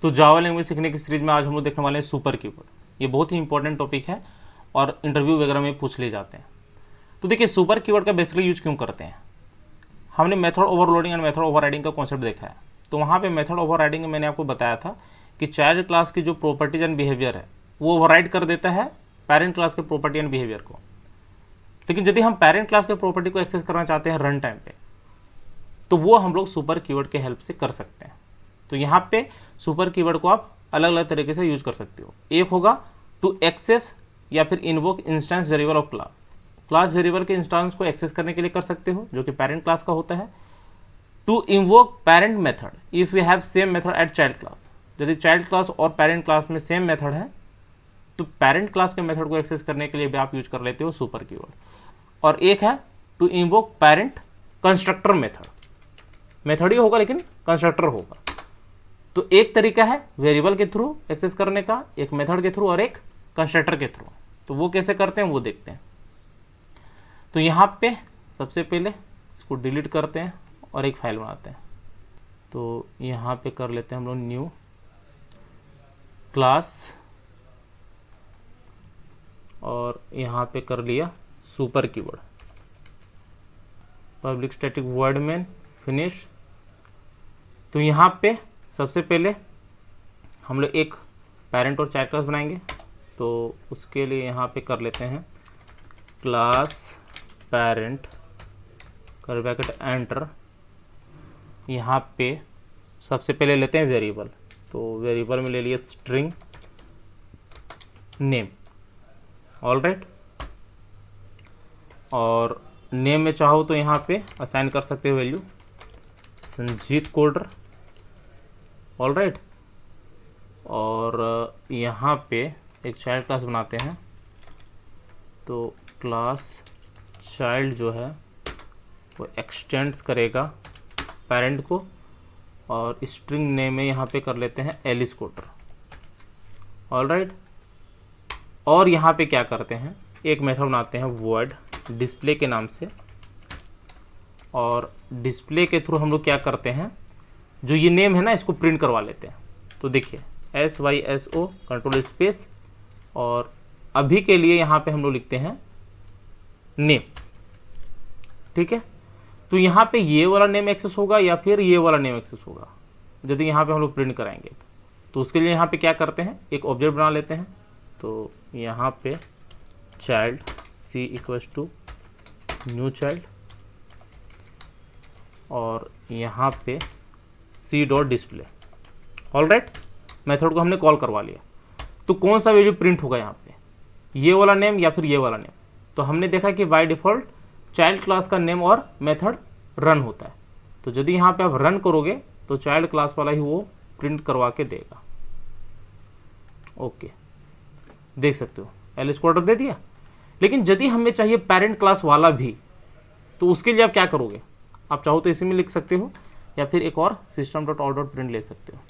तो Java language सीखने की सीरीज में आज हम लोग देखने वाले हैं सुपर कीवर्ड। ये बहुत ही इंपॉर्टेंट टॉपिक है और इंटरव्यू वगैरह में पूछ लिए जाते हैं। तो देखिए सुपर कीवर्ड का बेसिकली यूज क्यों करते हैं। हमने method overloading and method overriding का कॉन्सेप्ट देखा है। तो वहाँ पे मेथड ओवरराइडिंग में मैंने आपको बताया था कि चाइल्ड क्लास की जो प्रॉपर्टीज एंड बिहेवियर है वो ओवरराइड कर देता है पेरेंट क्लास के प्रॉपर्टी एंड बिहेवियर को। लेकिन यदि हम पेरेंट क्लास के प्रॉपर्टी को एक्सेस करना चाहते हैं रन टाइम पे, तो वो हम लोग सुपर कीवर्ड के हेल्प से कर सकते हैं। तो यहाँ पे सुपर कीवर्ड को आप अलग अलग तरीके से यूज कर सकते हो। एक होगा टू एक्सेस या फिर invoke instance variable of class. Class variable के इंस्टेंस को एक्सेस करने के लिए कर सकते हो, जो कि पेरेंट क्लास का होता है। To invoke parent method if you have same method at child class. यदि चाइल्ड क्लास और पेरेंट क्लास में सेम मेथड है तो पेरेंट क्लास के मेथड को एक्सेस करने के लिए भी आप यूज कर लेते हो सुपर कीवर्ड। और एक है to invoke parent constructor method. Method ही होगा लेकिन कंस्ट्रक्टर होगा। तो एक तरीका है वेरिएबल के थ्रू एक्सेस करने का, एक मेथड के थ्रू और एक कंस्ट्रक्टर के थ्रू। तो वो कैसे करते हैं वो देखते हैं। तो यहाँ पे सबसे पहले इसको डिलीट करते हैं और एक फाइल बनाते हैं। तो यहाँ पे कर लेते हैं हम लोग न्यू क्लास और यहाँ पे कर लिया super keyword, public static word main finish. तो यहाँ पे सबसे पहले हम लोग एक पेरेंट और चाइल्ड क्लास बनाएंगे। तो उसके लिए यहाँ पे कर लेते हैं क्लास पेरेंट कर ब्रैकेट एंटर। यहाँ पे सबसे पहले लेते हैं वेरिएबल। तो वेरिएबल में ले लिया स्ट्रिंग नेम। ऑलराइट, और नेम में चाहो तो यहाँ पे असाइन कर सकते हो वैल्यू संजीत कोडर। ऑलराइट, और यहाँ पे एक चाइल्ड क्लास बनाते हैं। तो क्लास चाइल्ड जो है वो एक्सटेंड्स करेगा पेरेंट को, और स्ट्रिंग नेम में यहाँ पे कर लेते हैं एलिस कोटर। ऑलराइट, और यहाँ पे क्या करते हैं, एक मेथड बनाते हैं वर्ड डिस्प्ले के नाम से। और डिस्प्ले के थ्रू हम लोग क्या करते हैं, जो ये नेम है ना इसको प्रिंट करवा लेते हैं। तो देखिए SYSO कंट्रोल स्पेस, और अभी के लिए यहाँ पे हम लोग लिखते हैं नेम। ठीक है, तो यहाँ पे ये वाला नेम एक्सेस होगा या फिर ये वाला नेम एक्सेस होगा यदि यहाँ पे हम लोग प्रिंट कराएंगे। तो उसके लिए यहाँ पे क्या करते हैं, एक ऑब्जेक्ट बना लेते हैं। तो यहाँ पे child C equals to new child, और यहाँ पे C dot display. Alright, method को हमने कॉल करवा लिया। तो कौन सा वैल्यू प्रिंट होगा यहाँ पे, ये वाला नेम या फिर ये वाला नेम। तो हमने देखा कि बाय डिफ़ॉल्ट चाइल्ड क्लास का नेम और मेथड रन होता है। तो यदि यहाँ पे आप रन करोगे तो चाइल्ड क्लास वाला ही वो प्रिंट करवा के देगा। ओके, देख सकते हो एलिस कोडर दे दिया। लेकिन यदि हमें चाहिए पेरेंट क्लास वाला भी, तो उसके लिए आप क्या करोगे, आप चाहो तो इसी में लिख सकते हो या फिर एक और system dot out dot print ले सकते हो।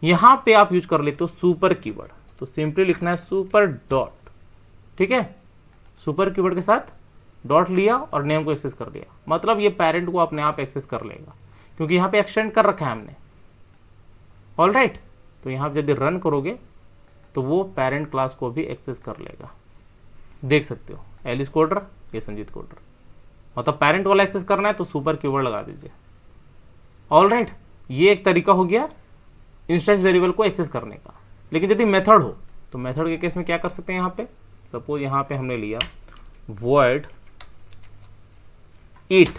यहाँ पे आप यूज कर लेते हो सुपर कीवर्ड। तो सिंपली लिखना है सुपर डॉट। ठीक है, सुपर कीवर्ड के साथ डॉट लिया और नेम को एक्सेस कर लिया। मतलब ये पेरेंट को अपने आप एक्सेस कर लेगा क्योंकि यहाँ पे एक्सटेंड कर रखा है हमने। ऑलराइट, तो यहाँ पे यदि रन करोगे तो वो पेरेंट क्लास को भी एक्सेस कर लेगा। देख सकते हो एलिस कोडर, ये संजीत कोडर। मतलब पेरेंट वाला एक्सेस करना है तो सुपर कीवर्ड लगा दीजिए। ऑलराइट, ये एक तरीका हो गया इंस्टेंस वेरिएबल को एक्सेस करने का। लेकिन यदि मेथड हो तो मेथड के केस में क्या कर सकते हैं, यहाँ पे सपोज यहाँ पे हमने लिया void eat,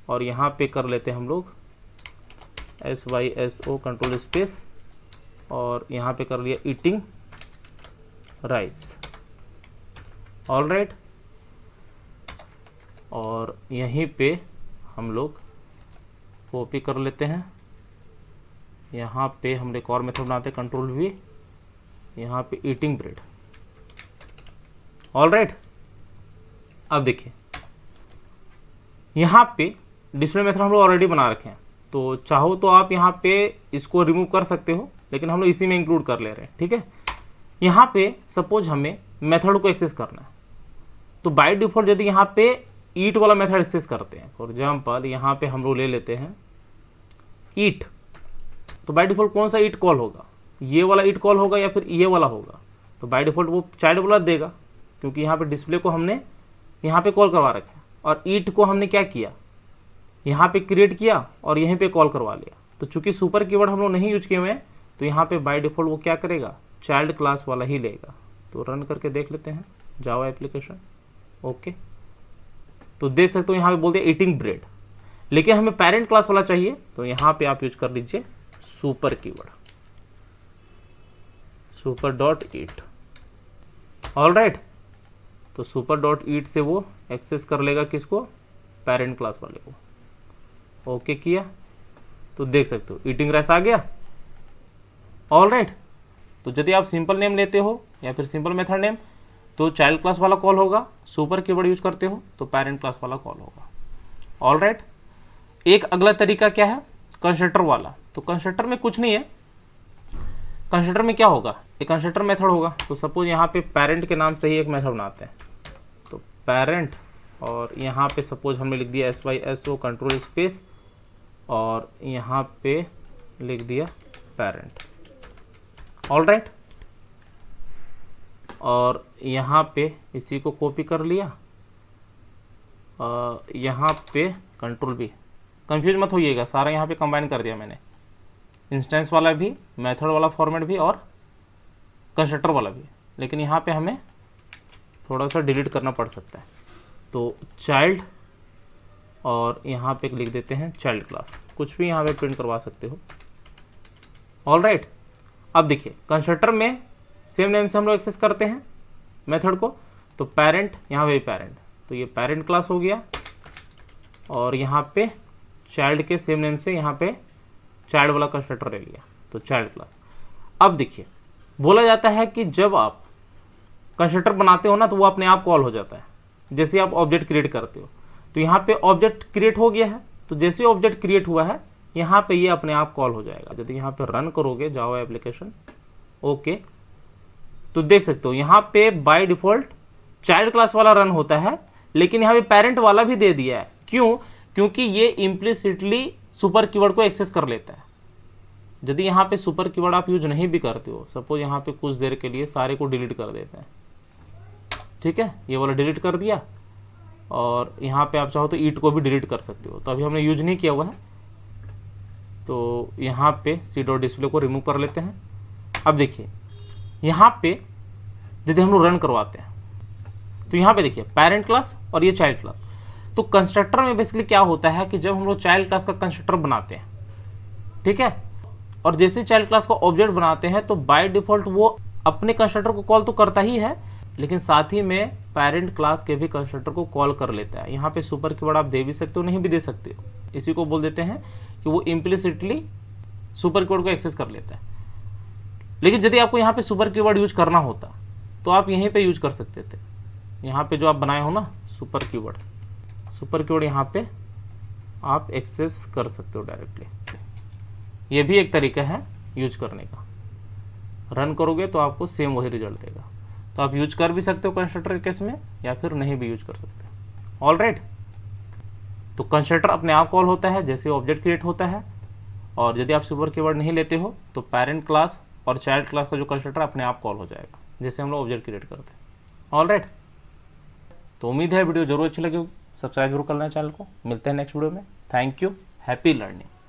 और यहाँ पे कर लेते हैं हम लोग SYSO कंट्रोल स्पेस, और यहाँ पे कर लिया ईटिंग राइस। ऑलराइट, और यहीं पे हम लोग कॉपी कर लेते हैं। यहाँ पे हम एक और मेथड बनाते हैं कंट्रोल V, यहाँ पे ईटिंग ब्रेड। ऑलराइट, अब देखिए यहाँ पे डिस्प्ले मेथड हम लोग ऑलरेडी बना रखे हैं। तो चाहो तो आप यहाँ पे इसको रिमूव कर सकते हो, लेकिन हम लोग इसी में इंक्लूड कर ले रहे हैं। ठीक है, यहाँ पे सपोज हमें मेथड को एक्सेस करना है। तो बाय डिफॉल्ट यदि यहाँ पे ईट वाला मेथड एक्सेस करते हैं, फॉर एग्जाम्पल यहाँ पे हम लोग ले लेते हैं ईट तो बाय डिफ़ॉल्ट कौन सा इट कॉल होगा, ये वाला इट कॉल होगा या फिर ये वाला होगा, तो बाय डिफ़ॉल्ट वो चाइल्ड वाला देगा, क्योंकि यहाँ पे डिस्प्ले को हमने यहाँ पे कॉल करवा रखा है और ईट को हमने क्या किया, यहाँ पे क्रिएट किया और यहीं पे कॉल करवा लिया। तो चूंकि सुपर कीवर्ड हम लोग नहीं यूज किए हुए हैं, तो यहाँ पे बाय डिफ़ॉल्ट वो क्या करेगा, चाइल्ड क्लास वाला ही लेगा। तो रन करके देख लेते हैं जावा एप्लीकेशन। ओके, तो देख सकते हो यहाँ पे बोल दिया ईटिंग ब्रेड, लेकिन हमें पेरेंट क्लास वाला चाहिए, तो यहाँ पे आप यूज कर लीजिए सुपर कीवर्ड, सुपर डॉट ईट। ऑल राइट, तो सुपर डॉट ईट से वो एक्सेस कर लेगा किसको, पेरेंट क्लास वाले को। ओके किया, तो देख सकते हो ईटिंग राइस आ गया। ऑल राइट, तो यदि आप सिंपल नेम लेते हो या फिर सिंपल मेथड नेम, तो चाइल्ड क्लास वाला कॉल होगा, सुपर कीवर्ड यूज करते हो तो पेरेंट क्लास वाला कॉल होगा। ऑल राइट, एक अगला तरीका क्या है, कंस्ट्रक्टर वाला। तो कंस्ट्रक्टर में कुछ नहीं है, कंस्ट्रक्टर में क्या होगा, एक कंस्ट्रक्टर मेथड होगा। तो सपोज यहाँ पे पेरेंट के नाम से ही एक मेथड बनाते हैं, तो पेरेंट, और यहाँ पे सपोज हमने लिख दिया SYSO कंट्रोल स्पेस और यहाँ पे लिख दिया पेरेंट। ऑल राइट, और यहाँ पे इसी को कॉपी कर लिया, यहाँ पे कंट्रोल भी, कंफ्यूज मत होइएगा, सारा यहाँ पे कंबाइन कर दिया मैंने, इंस्टेंस वाला भी, मेथड वाला फॉर्मेट भी और कंस्ट्रक्टर वाला भी, लेकिन यहाँ पे हमें थोड़ा सा डिलीट करना पड़ सकता है। तो चाइल्ड और यहाँ पे लिख देते हैं चाइल्ड क्लास, कुछ भी यहाँ पे प्रिंट करवा सकते हो। ऑल राइट, अब देखिए कंस्ट्रक्टर में सेम नेम से हम लोग एक्सेस करते हैं मेथड को, तो पेरेंट, यहाँ पे पेरेंट, तो ये पेरेंट क्लास हो गया, और यहाँ पे चाइल्ड के सेम नेम से यहाँ पे चाइल्ड वाला कंस्ट्रक्टर ले लिया, तो चाइल्ड क्लास। अब देखिए बोला जाता है कि जब आप कंस्ट्रक्टर बनाते हो ना, तो वो अपने आप कॉल हो जाता है, जैसे आप ऑब्जेक्ट क्रिएट करते हो। तो यहाँ पे ऑब्जेक्ट क्रिएट हो गया है, तो जैसे ऑब्जेक्ट क्रिएट हुआ है यहाँ पे ये अपने आप कॉल हो जाएगा। यदि यहाँ पे रन करोगे जावा एप्लीकेशन, ओके, तो देख सकते हो यहाँ पे बाय डिफॉल्ट चाइल्ड क्लास वाला रन होता है, लेकिन यहाँ पे पेरेंट वाला भी दे दिया है। क्यों? क्योंकि ये इम्प्लिसिटली सुपर कीवर्ड को एक्सेस कर लेता है। यदि यहाँ पे सुपर कीवर्ड आप यूज नहीं भी करते हो, सपोज यहाँ पे कुछ देर के लिए सारे को डिलीट कर देते हैं, ठीक है, ये वाला डिलीट कर दिया, और यहाँ पे आप चाहो तो ईट को भी डिलीट कर सकते हो। तो अभी हमने यूज नहीं किया हुआ है, तो यहाँ पे सी डॉट डिस्प्ले को रिमूव कर लेते हैं। अब देखिए यहाँ पे यदि हम लोग रन करवाते हैं, तो यहाँ पे देखिए पेरेंट क्लास और ये चाइल्ड क्लास। तो कंस्ट्रक्टर में बेसिकली क्या होता है कि जब हम लोग चाइल्ड क्लास का कंस्ट्रक्टर बनाते हैं, ठीक है, और जैसे चाइल्ड क्लास का ऑब्जेक्ट बनाते हैं, तो बाय डिफॉल्ट वो अपने कंस्ट्रक्टर को कॉल तो करता ही है, लेकिन साथ ही में पेरेंट क्लास के भी कंस्ट्रक्टर को कॉल कर लेता है। यहाँ पे सुपर कीवर्ड आप दे भी सकते हो, नहीं भी दे सकते हो, इसी को बोल देते हैं कि वो इम्प्लिसिटली सुपर कीवर्ड को एक्सेस कर लेता है। लेकिन यदि आपको यहाँ पे सुपर कीवर्ड यूज करना होता, तो आप यहीं पे यूज कर सकते थे। यहाँ पे जो आप बनाए हो ना सुपर कीवर्ड यहाँ पे आप एक्सेस कर सकते हो डायरेक्टली। ये भी एक तरीका है यूज करने का। रन करोगे तो आपको सेम वही रिजल्ट देगा। तो आप यूज कर भी सकते हो कंस्ट्रक्टर के केस में, या फिर नहीं भी यूज कर सकते। ऑल राइट, तो कंस्ट्रक्टर अपने आप कॉल होता है जैसे ऑब्जेक्ट क्रिएट होता है, और यदि आप सुपर कीवर्ड नहीं लेते हो तो पेरेंट क्लास और चाइल्ड क्लास का जो कंस्ट्रक्टर अपने आप कॉल हो जाएगा, जैसे हम लोग ऑब्जेक्ट क्रिएट करते हैं। ऑल राइट, तो उम्मीद है वीडियो जरूर अच्छी लगी होगी। सब्सक्राइब जरूर करना है चैनल को। मिलते हैं नेक्स्ट वीडियो में। Thank you, happy learning.